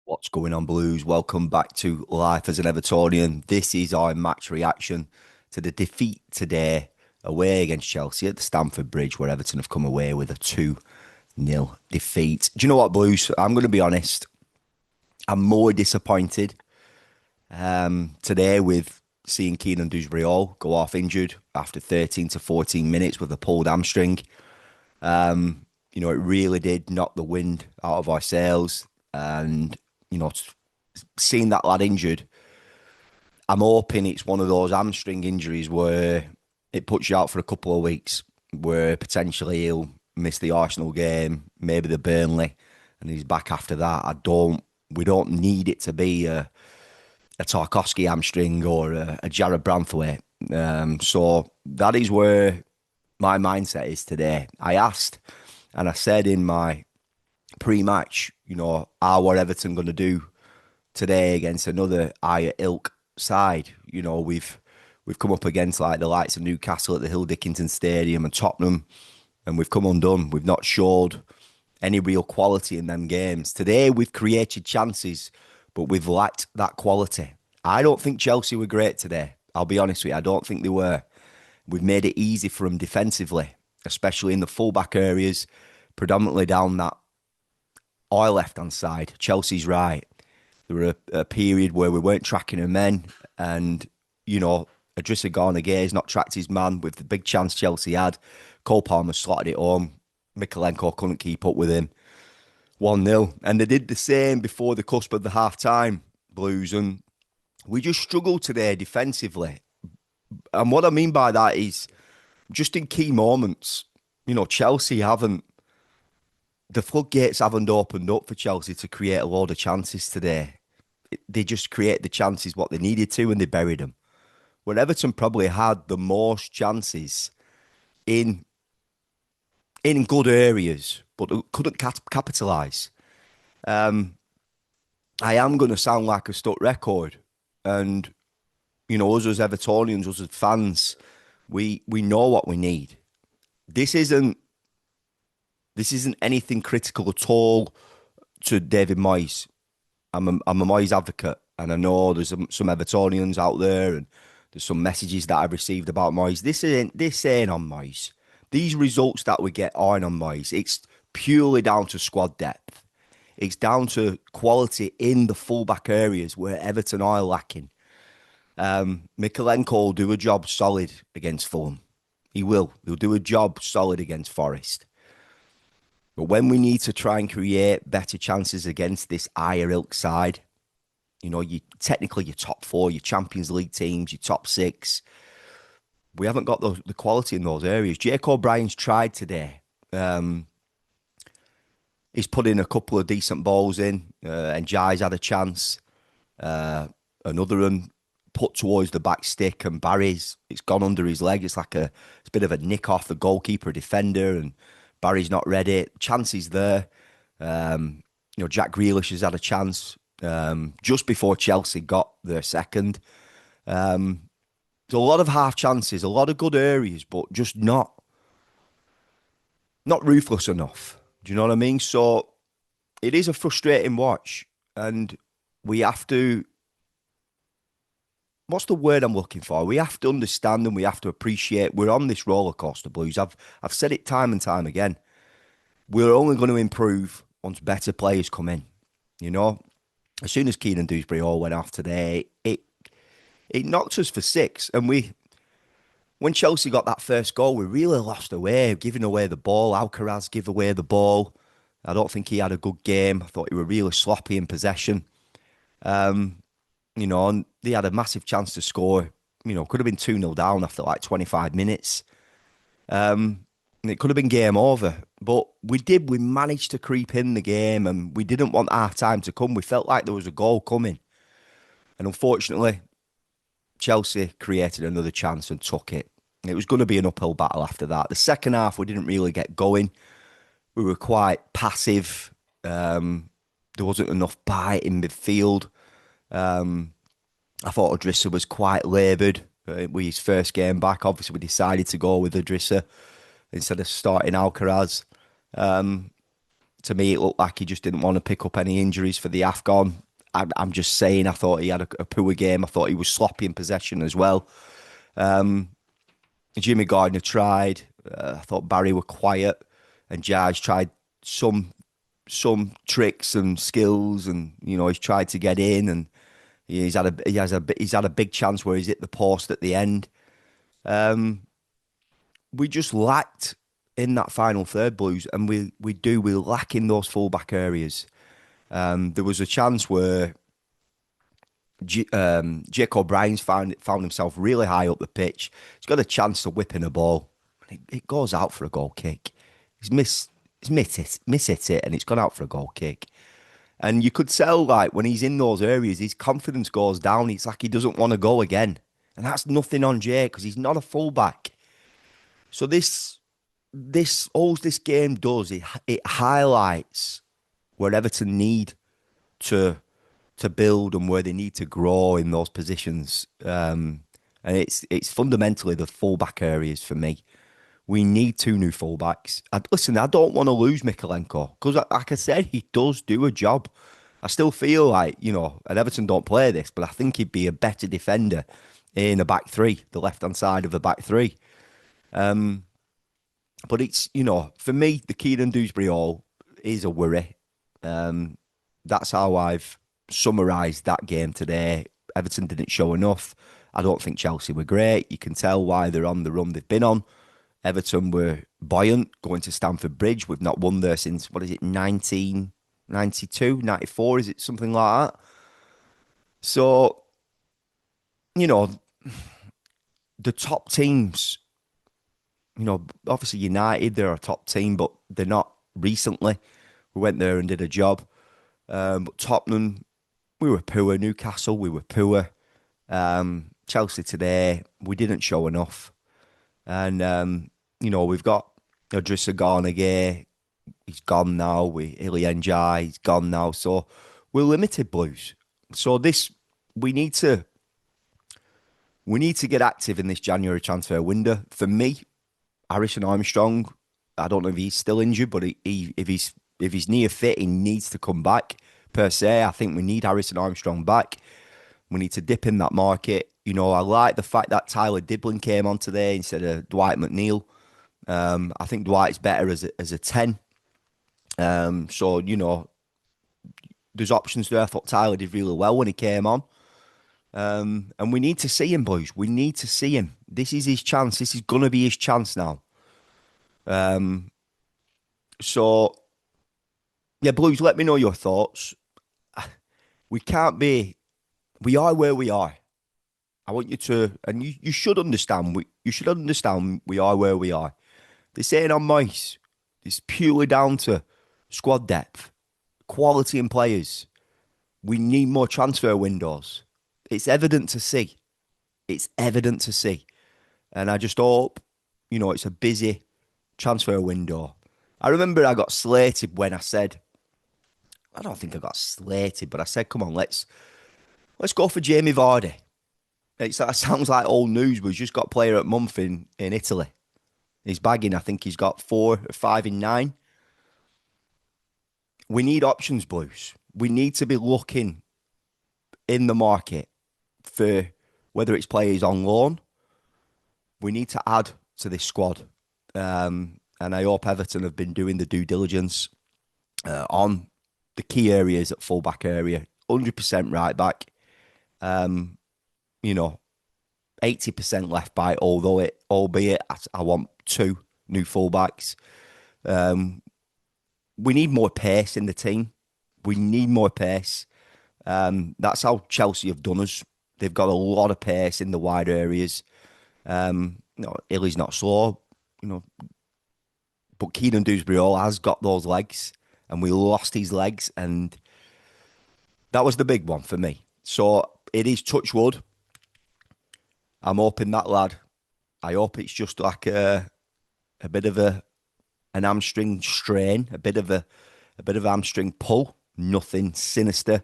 What's going on, Blues? Welcome back to Life as an Evertonian. This is our match reaction to the defeat today away against Chelsea at the Stamford Bridge, where Everton have come away with a 2-0 defeat. Do you know what, Blues? I'm going to be honest. I'm more disappointed today with seeing Kiernan Dewsbury-Hall go off injured after 13 to 14 minutes with a pulled hamstring. It really did knock the wind out of our sails. And, you know, seeing that lad injured, I'm hoping it's one of those hamstring injuries where it puts you out for a couple of weeks, where potentially he'll miss the Arsenal game, maybe the Burnley, and he's back after that. We don't need it to be a Tarkowski hamstring or a Jared Branthwaite. So that is where my mindset is today. I asked and I said in my pre-match, are Everton going to do today against another higher ilk side? We've come up against like the likes of Newcastle at the Hill Dickinson Stadium and Tottenham, and we've come undone. We've not showed any real quality in them games. Today we've created chances, but we've lacked that quality. I don't think Chelsea were great today. I'll be honest with you. I don't think they were. We've made it easy for them defensively, especially in the fullback areas, predominantly down that our left-hand side, Chelsea's right. There were a period where we weren't tracking our men, and, Idrissa Gana Gueye has not tracked his man with the big chance Chelsea had. Cole Palmer slotted it home. Mikalenko couldn't keep up with him. 1-0. And they did the same before the cusp of the half-time, Blues, and we just struggled today defensively. And what I mean by that is just in key moments, Chelsea haven't, the floodgates haven't opened up for Chelsea to create a load of chances today. They just created the chances what they needed to and they buried them. When Everton probably had the most chances in good areas, but couldn't capitalise. I am going to sound like a stuck record. And, us as Evertonians, us as fans, we know what we need. This isn't anything critical at all to David Moyes. I'm a Moyes advocate, and I know there's some Evertonians out there, and there's some messages that I've received about Moyes. This ain't on Moyes. These results that we get aren't on Moyes. It's purely down to squad depth. It's down to quality in the fullback areas where Everton are lacking. Mikalenko will do a job solid against Fulham. He will. He'll do a job solid against Forest. But when we need to try and create better chances against this higher ilk side, technically your top four, your Champions League teams, your top six, we haven't got the quality in those areas. Jake O'Brien's tried today. He's put in a couple of decent balls in, and Jai's had a chance. Another one put towards the back stick, and it's gone under his leg. It's a bit of a nick off the goalkeeper, defender, and Barry's not ready. Chances there. Jack Grealish has had a chance just before Chelsea got their second. There's a lot of half chances, a lot of good areas, but just not ruthless enough. Do you know what I mean? So it is a frustrating watch, and we have to. What's the word I'm looking for? We have to understand and we have to appreciate we're on this roller coaster, Blues. I've said it time and time again. We're only going to improve once better players come in. As soon as Kiernan Dewsbury-Hall went off today, it knocked us for six. And when Chelsea got that first goal, we really lost our way, giving away the ball. Alcaraz gave away the ball. I don't think he had a good game. I thought he were really sloppy in possession. And they had a massive chance to score. Could have been 2-0 down after like 25 minutes. And it could have been game over. But we managed to creep in the game, and we didn't want half time to come. We felt like there was a goal coming. And unfortunately, Chelsea created another chance and took it. It was going to be an uphill battle after that. The second half, we didn't really get going. We were quite passive. There wasn't enough bite in midfield. I thought Idrissa was quite laboured with his first game back. Obviously, we decided to go with Idrissa instead of starting Alcaraz. To me, it looked like he just didn't want to pick up any injuries for the AFCON. I'm just saying, I thought he had a poor game. I thought he was sloppy in possession as well. Jimmy Gardner tried. I thought Barry were quiet, and Jaj tried some tricks and skills, and he's tried to get in, and he's had a big chance where he's hit the post at the end. We just lacked in that final third, Blues, and we lack in those fullback areas. There was a chance where Jake O'Brien's found himself really high up the pitch. He's got a chance to whip in a ball. It goes out for a goal kick. He's miss hit it, and it's gone out for a goal kick. And you could tell, like, when he's in those areas, his confidence goes down. It's like he doesn't want to go again. And that's nothing on Jake because he's not a fullback. So all this game does, it highlights where Everton need to build and where they need to grow in those positions. And it's fundamentally the fullback areas for me. We need two new fullbacks. Listen, I don't want to lose Mikalenko because, like I said, he does do a job. I still feel like, and Everton don't play this, but I think he'd be a better defender in a back three, the left-hand side of the back three. But it's, for me, the Kiernan Dewsbury-Hall is a worry. That's how I've summarised that game today. Everton didn't show enough. I don't think Chelsea were great. You can tell why they're on the run they've been on. Everton were buoyant going to Stamford Bridge. We've not won there since, 1992, 94? Is it something like that? So, the top teams, obviously United, they're a top team, but they're not recently. We went there and did a job. But Tottenham, we were poor. Newcastle, we were poor. Chelsea today, we didn't show enough. And, we've got Idrissa Gana. He's gone now. Ilian Jai, he's gone now. So we're limited, Blues. So we need to get active in this January transfer window. For me, Harrison Armstrong, I don't know if he's still injured, but if he's near fit, he needs to come back. Per se, I think we need Harrison Armstrong back. We need to dip in that market. I like the fact that Tyler Diblin came on today instead of Dwight McNeil. I think Dwight's better as a 10. So, there's options there. I thought Tyler did really well when he came on. And we need to see him, boys. We need to see him. This is his chance. This is going to be his chance now. So, yeah, Blues, let me know your thoughts. We are where we are. I want you to, and you should understand, we are where we are. This ain't on mice. It's purely down to squad depth, quality in players. We need more transfer windows. It's evident to see. And I just hope, it's a busy transfer window. I remember I got slated when I said, I don't think I got slated, but I said, come on, let's go for Jamie Vardy. That sounds like old news, but he's just got player at month in Italy. He's bagging, I think he's got 4 or 5 in 9. We need options, Blues. We need to be looking in the market for whether it's players on loan. We need to add to this squad. And I hope Everton have been doing the due diligence on the key areas at fullback area. 100% right back. 80% left back, albeit I want 2 new fullbacks. We need more pace in the team. We need more pace. That's how Chelsea have done us. They've got a lot of pace in the wide areas. Illy's not slow, but Kiernan Dewsbury-Hall has got those legs, and we lost his legs, and that was the big one for me. So it is touch wood. I'm hoping that lad. I hope it's just like a bit of an hamstring strain, a bit of hamstring pull. Nothing sinister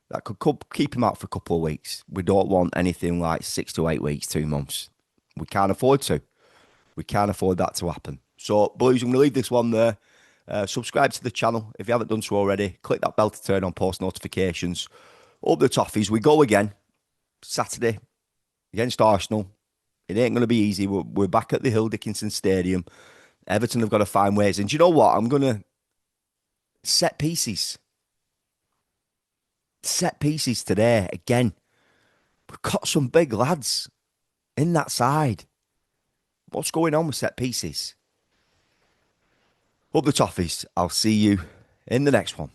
that could keep him out for a couple of weeks. We don't want anything like 6 to 8 weeks, 2 months. We can't afford to. We can't afford that to happen. So, Blues, I'm going to leave this one there. Subscribe to the channel if you haven't done so already. Click that bell to turn on post notifications. Up the toffees, we go again Saturday against Arsenal. It ain't going to be easy. We're back at the Hill Dickinson Stadium. Everton have got to find ways. And do you know what? I'm going to set pieces. Set pieces today again. We've got some big lads in that side. What's going on with set pieces? Up the toffees. I'll see you in the next one.